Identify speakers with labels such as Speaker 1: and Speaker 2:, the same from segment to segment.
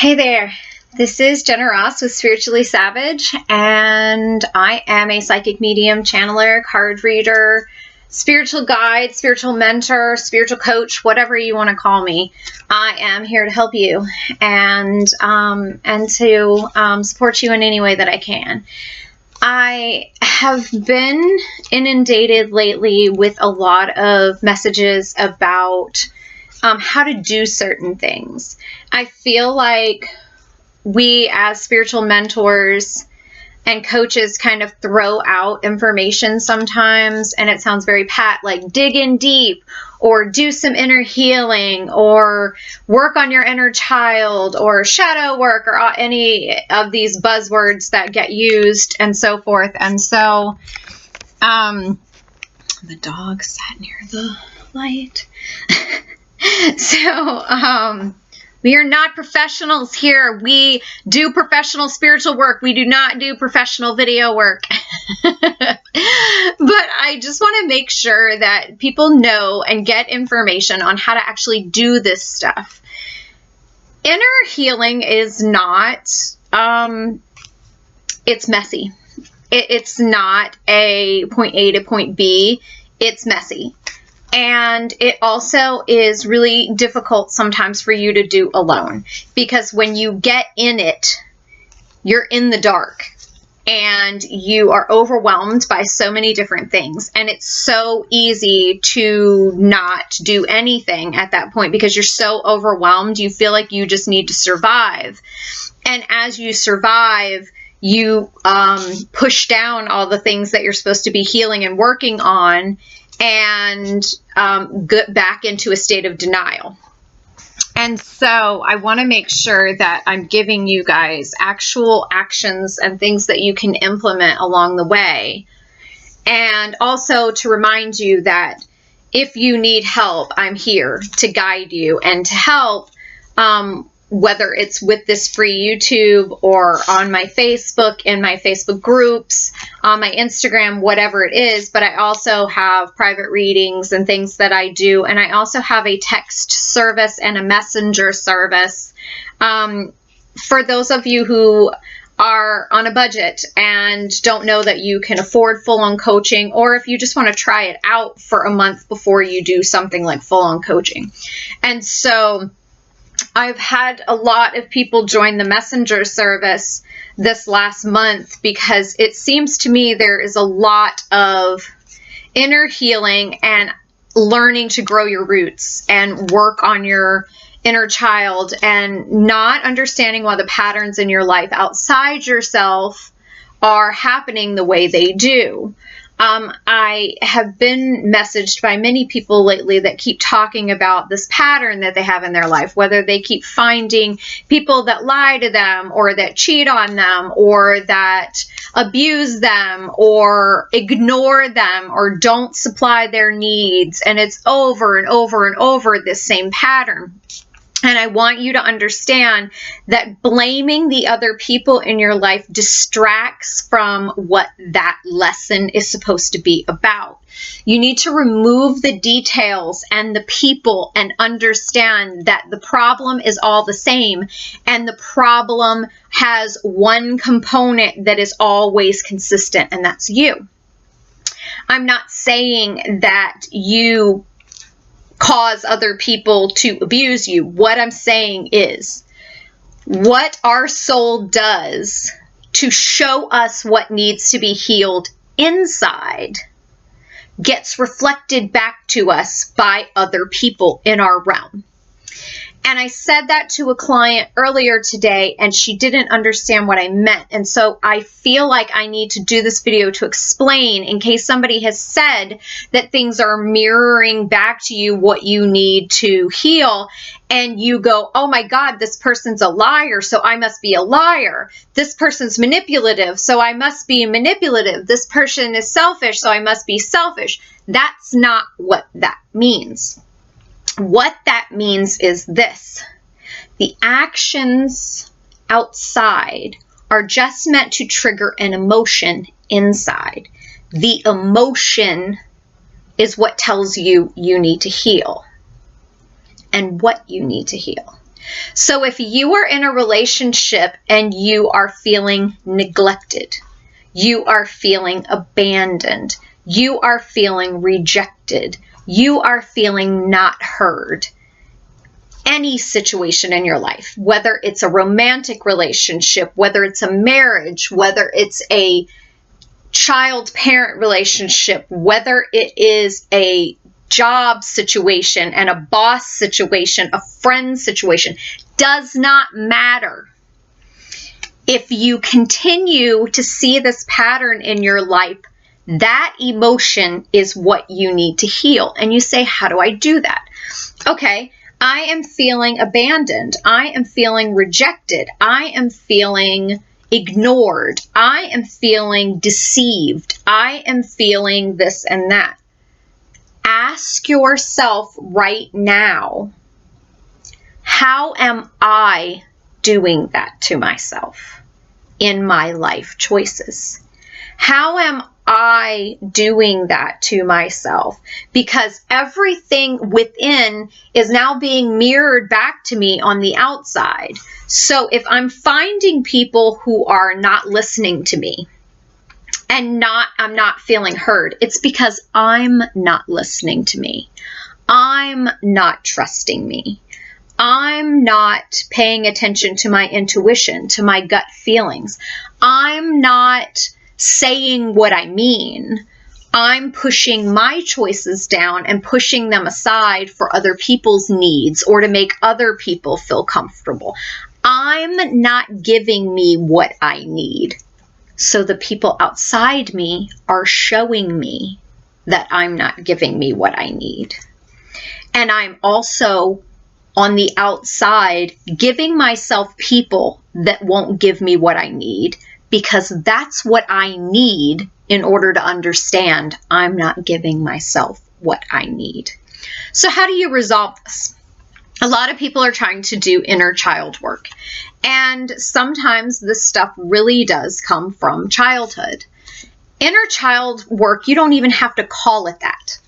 Speaker 1: Hey there, this is Jenna Ross with Spiritually Savage, and I am a psychic medium, channeler, card reader, spiritual guide, spiritual mentor, spiritual coach, whatever you want to call me. I am here to help you and to support you in any way that I can. I have been inundated lately with a lot of messages about how to do certain things. I feel like we as spiritual mentors and coaches kind of throw out information sometimes, and it sounds very pat, like dig in deep or do some inner healing or work on your inner child or shadow work or any of these buzzwords that get used and so forth. And so the dog sat near the light. So, we are not professionals here. We do professional spiritual work. We do not do professional video work. But I just want to make sure that people know and get information on how to actually do this stuff. Inner healing is not, it's messy. It's not a point A to point B. It's messy. And it also is really difficult sometimes for you to do alone, because when you get in it, you're in the dark and you are overwhelmed by so many different things. And it's so easy to not do anything at that point because you're so overwhelmed. You feel like you just need to survive. And as you survive, you push down all the things that you're supposed to be healing and working on, and get back into a state of denial. And so I want to make sure that I'm giving you guys actual actions and things that you can implement along the way. And also to remind you that if you need help, I'm here to guide you and to help, whether it's with this free YouTube or on my Facebook, in my Facebook groups, on my Instagram, whatever it is. But I also have private readings and things that I do. And I also have a text service and a messenger service. For those of you who are on a budget and don't know that you can afford full-on coaching, or if you just want to try it out for a month before you do something like full-on coaching. And so I've had a lot of people join the messenger service this last month because it seems to me there is a lot of inner healing and learning to grow your roots and work on your inner child and not understanding why the patterns in your life outside yourself are happening the way they do. I have been messaged by many people lately that keep talking about this pattern that they have in their life, whether they keep finding people that lie to them or that cheat on them or that abuse them or ignore them or don't supply their needs. And it's over and over and over this same pattern. And I want you to understand that blaming the other people in your life distracts from what that lesson is supposed to be about. You need to remove the details and the people and understand that the problem is all the same, and the problem has one component that is always consistent, and that's you. I'm not saying that you cause other people to abuse you. What I'm saying is what our soul does to show us what needs to be healed inside gets reflected back to us by other people in our realm. And I said that to a client earlier today, and she didn't understand what I meant. And so I feel like I need to do this video to explain, in case somebody has said that things are mirroring back to you what you need to heal. And you go, oh my God, this person's a liar, so I must be a liar. This person's manipulative, so I must be manipulative. This person is selfish, so I must be selfish. That's not what that means. What that means is this: the actions outside are just meant to trigger an emotion inside. The emotion is what tells you you need to heal and what you need to heal. So if you are in a relationship and you are feeling neglected, you are feeling abandoned, you are feeling rejected, you are feeling not heard, any situation in your life, whether it's a romantic relationship, whether it's a marriage, whether it's a child-parent relationship, whether it is a job situation and a boss situation, a friend situation, does not matter. If you continue to see this pattern in your life, that emotion is what you need to heal. And you say, how do I do that? Okay, I am feeling abandoned. I am feeling rejected. I am feeling ignored. I am feeling deceived. I am feeling this and that. Ask yourself right now, how am I doing that to myself in my life choices? How am I doing that to myself? Because everything within is now being mirrored back to me on the outside. So if I'm finding people who are not listening to me and I'm not feeling heard, it's because I'm not listening to me. I'm not trusting me. I'm not paying attention to my intuition, to my gut feelings. I'm not saying what I mean. I'm pushing my choices down and pushing them aside for other people's needs or to make other people feel comfortable. I'm not giving me what I need. So the people outside me are showing me that I'm not giving me what I need. And I'm also on the outside giving myself people that won't give me what I need, because that's what I need in order to understand I'm not giving myself what I need. So how do you resolve this? A lot of people are trying to do inner child work. And sometimes this stuff really does come from childhood. Inner child work, you don't even have to call it that.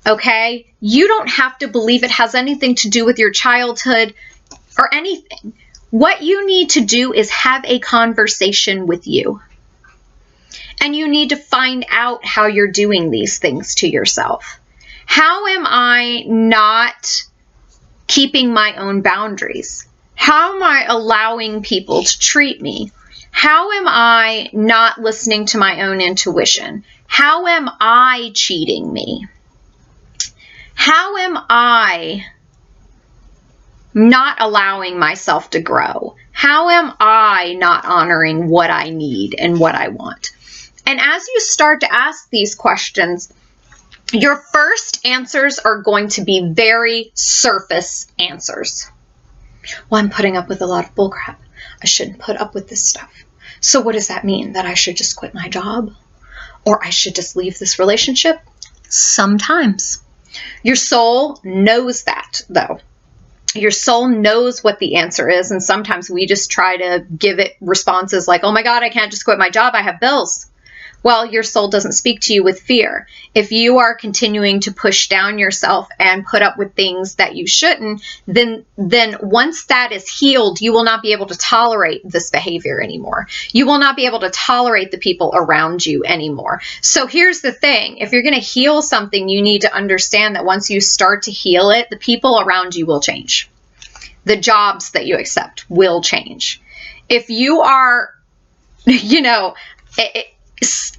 Speaker 1: Okay? You don't have to believe it has anything to do with your childhood or anything. What you need to do is have a conversation with you. And you need to find out how you're doing these things to yourself. How am I not keeping my own boundaries? How am I allowing people to treat me? How am I not listening to my own intuition? How am I cheating me? How am I not allowing myself to grow? How am I not honoring what I need and what I want? And as you start to ask these questions, your first answers are going to be very surface answers. Well, I'm putting up with a lot of bullcrap. I shouldn't put up with this stuff. So what does that mean? That I should just quit my job? Or I should just leave this relationship? Sometimes. Your soul knows that, though. Your soul knows what the answer is, and sometimes we just try to give it responses like, oh my God, I can't just quit my job, I have bills. Well, your soul doesn't speak to you with fear. If you are continuing to push down yourself and put up with things that you shouldn't, then once that is healed, you will not be able to tolerate this behavior anymore. You will not be able to tolerate the people around you anymore. So here's the thing. If you're going to heal something, you need to understand that once you start to heal it, the people around you will change. The jobs that you accept will change. If you are,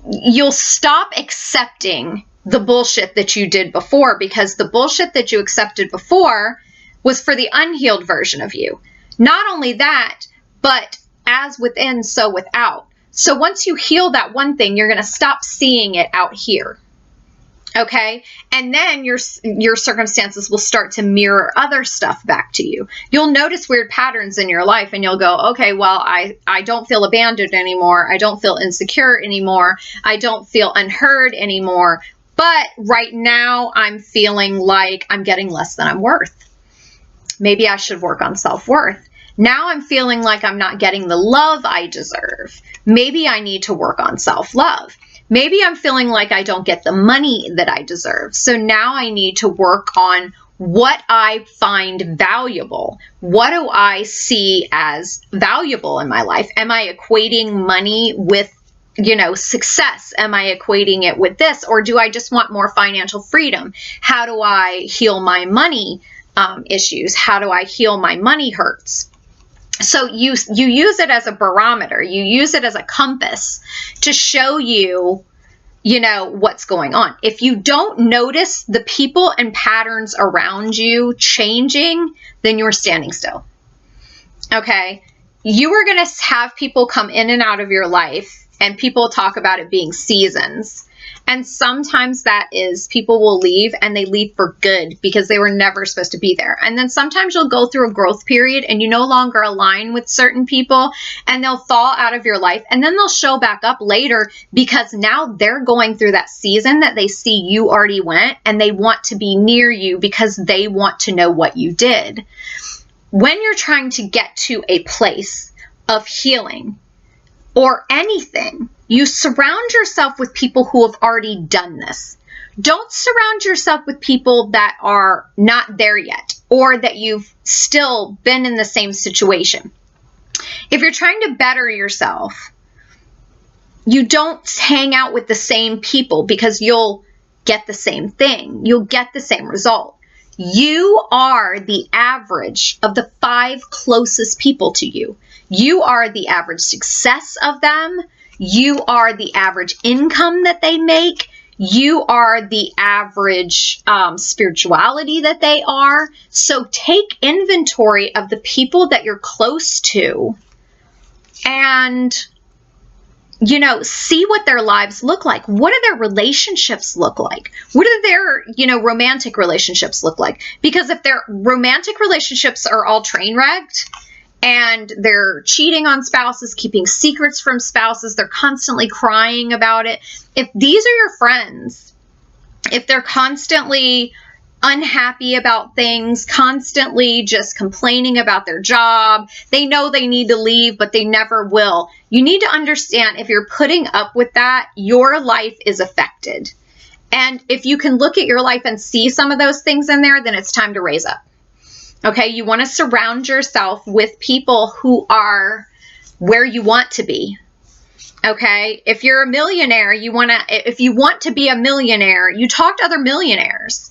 Speaker 1: you'll stop accepting the bullshit that you did before, because the bullshit that you accepted before was for the unhealed version of you. Not only that, but as within, so without. So once you heal that one thing, you're going to stop seeing it out here. Okay? And then your circumstances will start to mirror other stuff back to you. You'll notice weird patterns in your life and you'll go, okay, well, I don't feel abandoned anymore. I don't feel insecure anymore. I don't feel unheard anymore. But right now I'm feeling like I'm getting less than I'm worth. Maybe I should work on self-worth. Now I'm feeling like I'm not getting the love I deserve. Maybe I need to work on self-love. Maybe I'm feeling like I don't get the money that I deserve. So now I need to work on what I find valuable. What do I see as valuable in my life? Am I equating money with, success? Am I equating it with this? Or do I just want more financial freedom? How do I heal my money issues? How do I heal my money hurts? So you use it as a barometer. You use it as a compass to show you, what's going on. If you don't notice the people and patterns around you changing, then you're standing still. Okay? You are going to have people come in and out of your life, and people talk about it being seasons. And sometimes that is, people will leave, and they leave for good because they were never supposed to be there. And then sometimes you'll go through a growth period and you no longer align with certain people, and they'll fall out of your life, and then they'll show back up later because now they're going through that season that they see you already went, and they want to be near you because they want to know what you did. When you're trying to get to a place of healing or anything, you surround yourself with people who have already done this. Don't surround yourself with people that are not there yet, or that you've still been in the same situation. If you're trying to better yourself, you don't hang out with the same people because you'll get the same thing. You'll get the same result. You are the average of the 5 closest people to you. You are the average success of them. You are the average income that they make. You are the average spirituality that they are. So take inventory of the people that you're close to and, see what their lives look like. What do their relationships look like? What do their, romantic relationships look like? Because if their romantic relationships are all train wrecked, and they're cheating on spouses, keeping secrets from spouses, they're constantly crying about it. If these are your friends, if they're constantly unhappy about things, constantly just complaining about their job, they know they need to leave, but they never will. You need to understand, if you're putting up with that, your life is affected. And if you can look at your life and see some of those things in there, then it's time to raise up. Okay, you want to surround yourself with people who are where you want to be. Okay, if you're a millionaire, if you want to be a millionaire, you talk to other millionaires.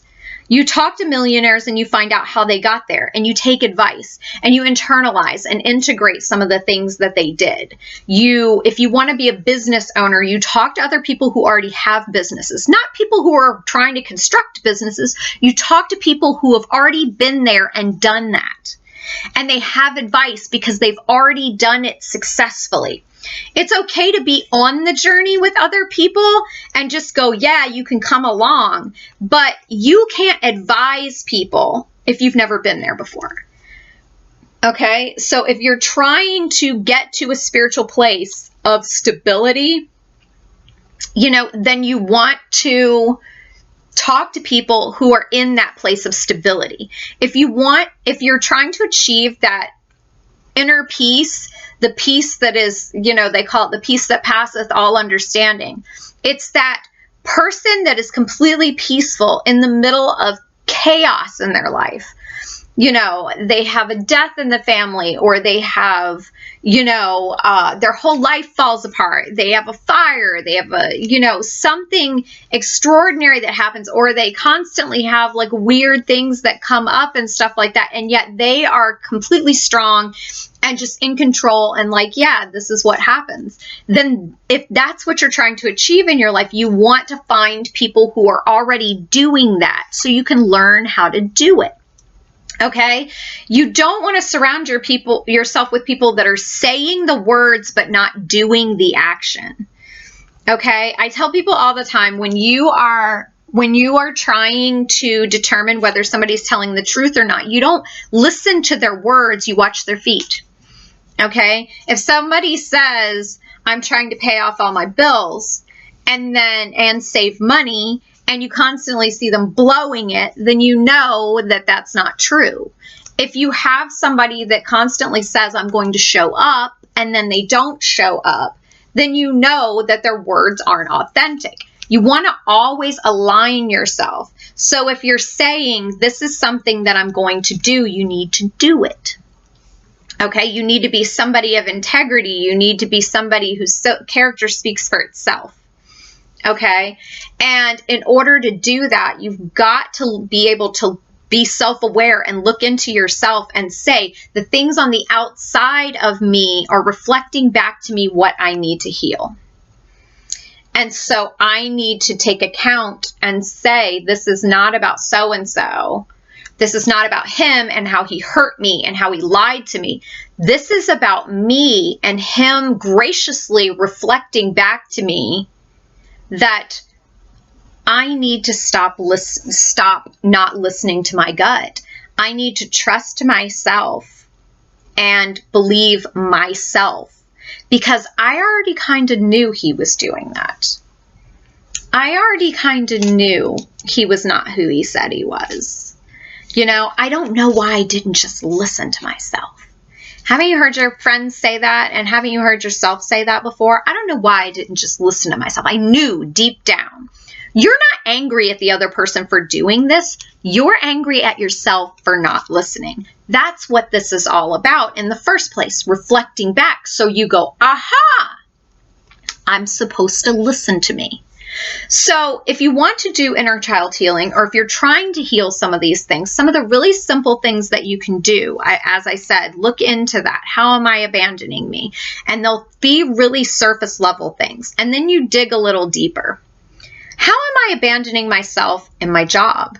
Speaker 1: You talk to millionaires and you find out how they got there, and you take advice and you internalize and integrate some of the things that they did. If you want to be a business owner, you talk to other people who already have businesses, not people who are trying to construct businesses. You talk to people who have already been there and done that. And they have advice because they've already done it successfully. It's okay to be on the journey with other people and just go, yeah, you can come along, but you can't advise people if you've never been there before. Okay, so if you're trying to get to a spiritual place of stability, then you want to talk to people who are in that place of stability. If you're trying to achieve that inner peace, the peace that is, they call it the peace that passeth all understanding. It's that person that is completely peaceful in the middle of chaos in their life. They have a death in the family, or they have, their whole life falls apart. They have a fire. They have something extraordinary that happens, or they constantly have like weird things that come up and stuff like that. And yet they are completely strong and just in control and like, yeah, this is what happens. Then if that's what you're trying to achieve in your life, you want to find people who are already doing that so you can learn how to do it. Okay, you don't want to surround yourself with people that are saying the words but not doing the action. Okay, I tell people all the time, when you are trying to determine whether somebody's telling the truth or not, you don't listen to their words, you watch their feet. Okay, if somebody says, I'm trying to pay off all my bills and save money, and you constantly see them blowing it, then you know that that's not true. If you have somebody that constantly says, I'm going to show up, and then they don't show up, then you know that their words aren't authentic. You want to always align yourself. So if you're saying, this is something that I'm going to do, you need to do it. Okay, you need to be somebody of integrity. You need to be somebody whose character speaks for itself. Okay, and in order to do that, you've got to be able to be self-aware and look into yourself and say, the things on the outside of me are reflecting back to me what I need to heal. And so I need to take account and say, this is not about so-and-so. This is not about him and how he hurt me and how he lied to me. This is about me and him graciously reflecting back to me that I need to stop not listening to my gut. I need to trust myself and believe myself, because I already kind of knew he was doing that. I already kind of knew he was not who he said he was. You know, I don't know why I didn't just listen to myself. Haven't you heard your friends say that? And haven't you heard yourself say that before? I don't know why I didn't just listen to myself. I knew deep down. You're not angry at the other person for doing this. You're angry at yourself for not listening. That's what this is all about in the first place, reflecting back. So you go, aha, I'm supposed to listen to me. So if you want to do inner child healing, or if you're trying to heal some of these things, some of the really simple things that you can do, as I said, look into that. How am I abandoning me? And they'll be really surface level things. And then you dig a little deeper. How am I abandoning myself in my job?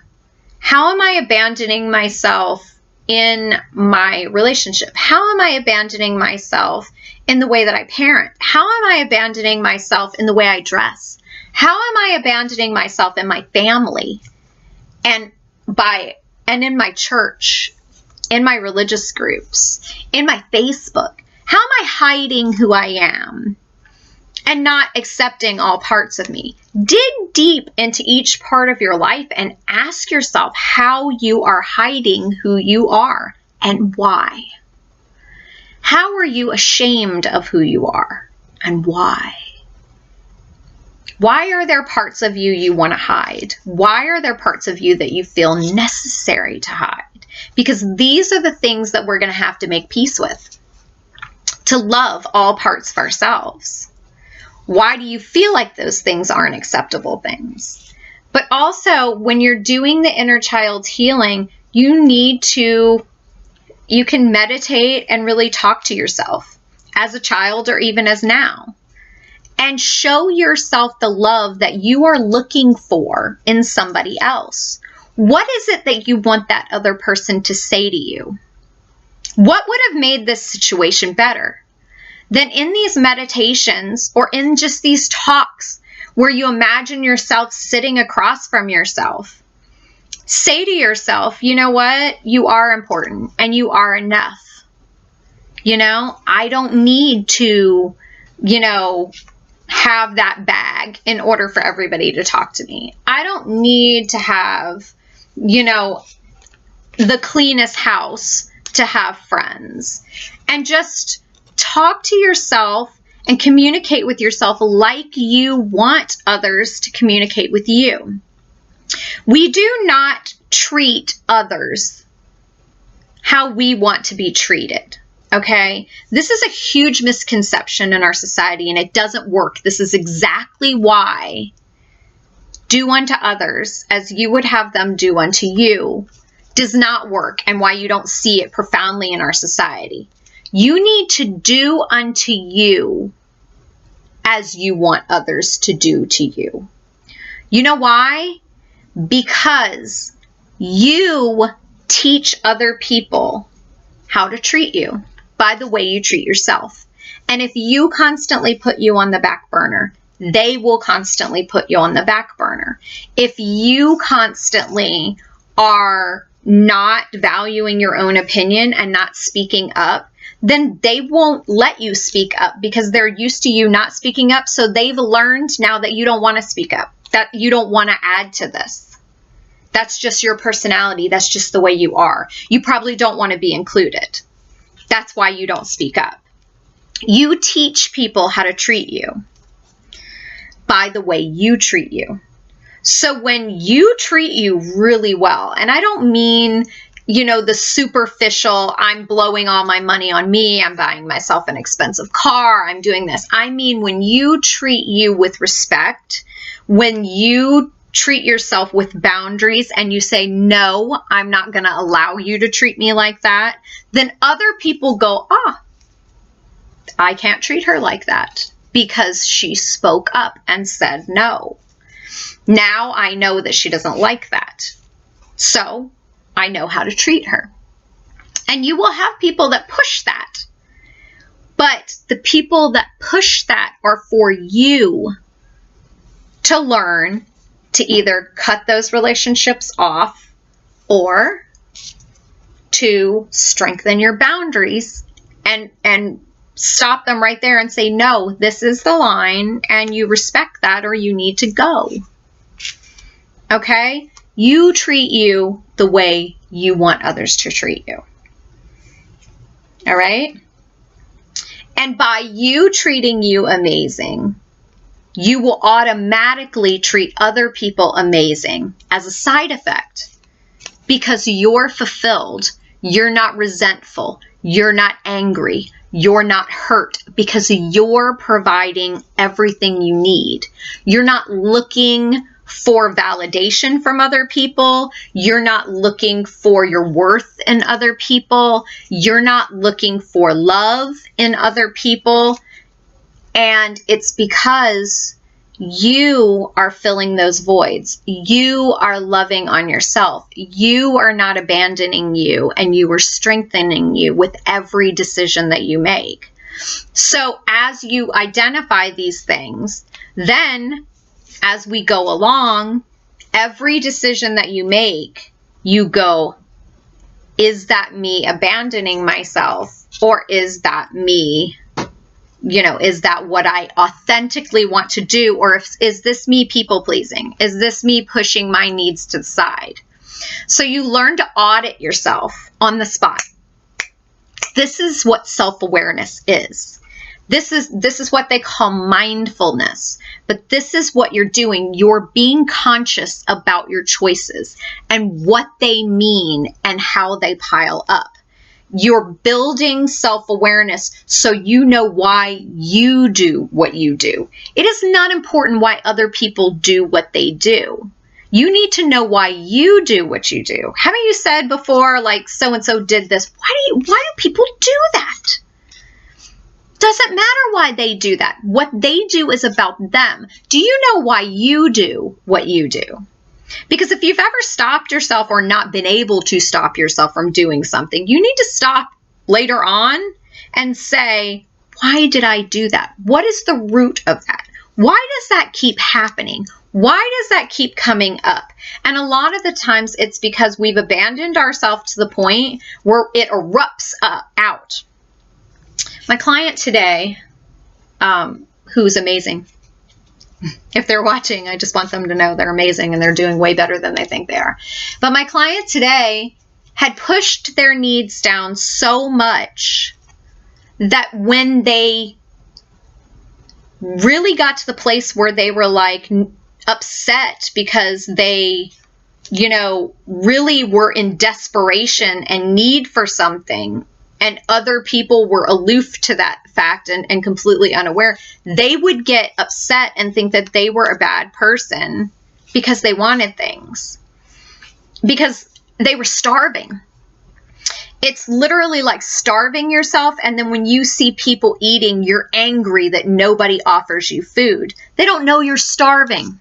Speaker 1: How am I abandoning myself in my relationship? How am I abandoning myself in the way that I parent? How am I abandoning myself in the way I dress? How am I abandoning myself in my family and in my church, in my religious groups, in my Facebook? How am I hiding who I am and not accepting all parts of me? Dig deep into each part of your life and ask yourself how you are hiding who you are and why. How are you ashamed of who you are and why? Why are there parts of you you want to hide? Why are there parts of you that you feel necessary to hide? Because these are the things that we're going to have to make peace with, to love all parts of ourselves. Why do you feel like those things aren't acceptable things? But also, when you're doing the inner child healing, you can meditate and really talk to yourself as a child or even as now. And show yourself the love that you are looking for in somebody else. What is it that you want that other person to say to you? What would have made this situation better? Then in these meditations or in just these talks where you imagine yourself sitting across from yourself, say to yourself, you know what? You are important and you are enough. You know, I don't need to, have that bag in order for everybody to talk to me. I don't need to have, the cleanest house to have friends. And just talk to yourself and communicate with yourself like you want others to communicate with you. We do not treat others how we want to be treated. Okay, this is a huge misconception in our society, and it doesn't work. This is exactly why do unto others as you would have them do unto you does not work, and why you don't see it profoundly in our society. You need to do unto you as you want others to do to you. You know why? Because you teach other people how to treat you by the way you treat yourself. And if you constantly put you on the back burner, they will constantly put you on the back burner. If you constantly are not valuing your own opinion and not speaking up, then they won't let you speak up because they're used to you not speaking up. So they've learned now that you don't want to speak up, that you don't want to add to this. That's just your personality. That's just the way you are. You probably don't want to be included. That's why you don't speak up. You teach people how to treat you. by the way you treat you. So when you treat you really well, and I don't mean, the superficial, I'm blowing all my money on me, I'm buying myself an expensive car, I'm doing this. I mean, when you treat you with respect, when you treat yourself with boundaries and you say, no, I'm not going to allow you to treat me like that, then other people go, I can't treat her like that because she spoke up and said no. Now I know that she doesn't like that. So I know how to treat her. And you will have people that push that. But the people that push that are for you to learn to either cut those relationships off or to strengthen your boundaries and stop them right there and say, no, this is the line and you respect that or you need to go. Okay? You treat you the way you want others to treat you. All right? And by you treating you amazing, you will automatically treat other people amazing as a side effect because you're fulfilled. You're not resentful. You're not angry. You're not hurt because you're providing everything you need. You're not looking for validation from other people. You're not looking for your worth in other people. You're not looking for love in other people. And it's because you are filling those voids. You are loving on yourself. You are not abandoning you, and you are strengthening you with every decision that you make. So as you identify these things, then as we go along, every decision that you make, you go, is that me abandoning myself? Or is that me, is that what I authentically want to do? Or is this me people pleasing? Is this me pushing my needs to the side? So you learn to audit yourself on the spot. This is what self-awareness is. This is what they call mindfulness. But this is what you're doing. You're being conscious about your choices and what they mean and how they pile up. You're building self-awareness so you know why you do what you do. It is not important why other people do what they do. You need to know why you do what you do. Haven't you said before, like, so-and-so did this? Why do people do that? Doesn't matter why they do that. What they do is about them. Do you know why you do what you do? Because if you've ever stopped yourself or not been able to stop yourself from doing something, you need to stop later on and say, why did I do that? What is the root of that? Why does that keep happening? Why does that keep coming up? And a lot of the times it's because we've abandoned ourselves to the point where it erupts out. My client today, who's amazing, if they're watching, I just want them to know they're amazing and they're doing way better than they think they are. But my client today had pushed their needs down so much that when they really got to the place where they were like upset because they, really were in desperation and need for something, and other people were aloof to that fact and completely unaware, they would get upset and think that they were a bad person because they wanted things. Because they were starving. It's literally like starving yourself, and then when you see people eating, you're angry that nobody offers you food. They don't know you're starving.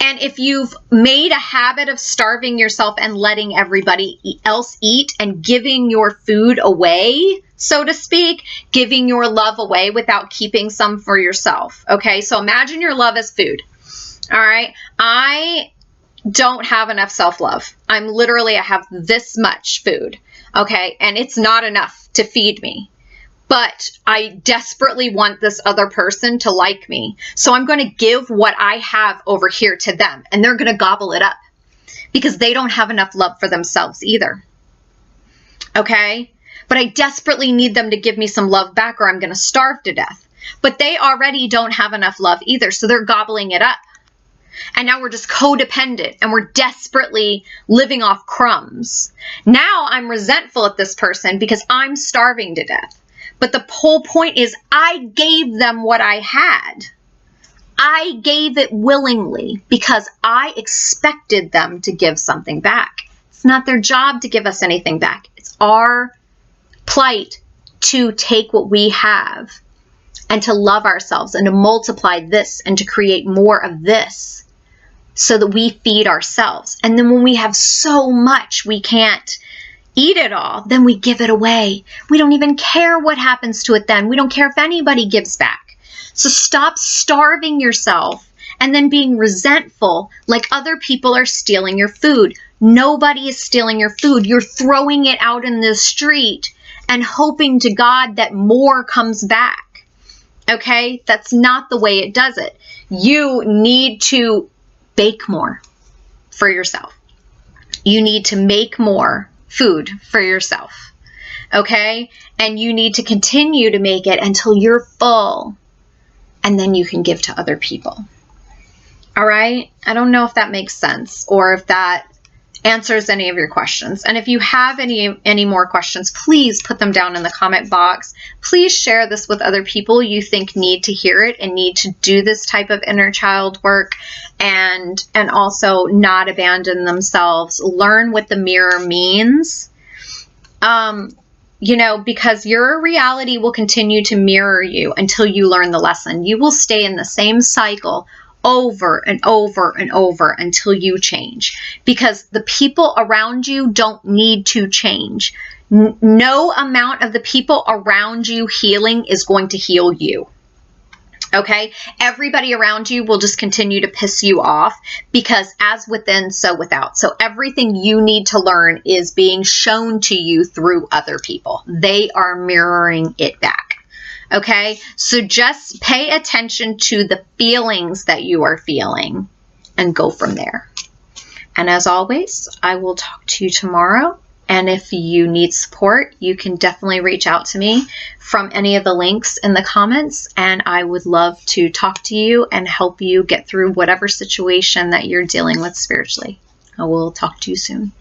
Speaker 1: And if you've made a habit of starving yourself and letting everybody else eat and giving your food away, so to speak, giving your love away without keeping some for yourself. Okay, so imagine your love as food. All right, I don't have enough self-love. I have this much food. Okay, and it's not enough to feed me. But I desperately want this other person to like me. So I'm going to give what I have over here to them. And they're going to gobble it up. Because they don't have enough love for themselves either. Okay? But I desperately need them to give me some love back or I'm going to starve to death. But they already don't have enough love either, so they're gobbling it up. And now we're just codependent and we're desperately living off crumbs. Now I'm resentful at this person because I'm starving to death. But the whole point is I gave them what I had. I gave it willingly because I expected them to give something back. It's not their job to give us anything back. It's our plight to take what we have and to love ourselves and to multiply this and to create more of this so that we feed ourselves. And then when we have so much we can't eat it all, then we give it away. We don't even care what happens to it then. We don't care if anybody gives back. So stop starving yourself and then being resentful like other people are stealing your food. Nobody is stealing your food. You're throwing it out in the street and hoping to God that more comes back. Okay? That's not the way it does it. You need to bake more for yourself. You need to make more food for yourself. Okay? And you need to continue to make it until you're full. And then you can give to other people. All right? I don't know if that makes sense or if that answers any of your questions. And if you have any more questions, please put them down in the comment box. Please share this with other people you think need to hear it and need to do this type of inner child work and also not abandon themselves. Learn what the mirror means. You know, because your reality will continue to mirror you until you learn the lesson. You will stay in the same cycle over and over and over until you change, because the people around you don't need to change. No amount of the people around you healing is going to heal you. Okay? Everybody around you will just continue to piss you off, because as within, so without. So everything you need to learn is being shown to you through other people. They are mirroring it back. Okay, so just pay attention to the feelings that you are feeling and go from there. And as always, I will talk to you tomorrow. And if you need support, you can definitely reach out to me from any of the links in the comments. And I would love to talk to you and help you get through whatever situation that you're dealing with spiritually. I will talk to you soon.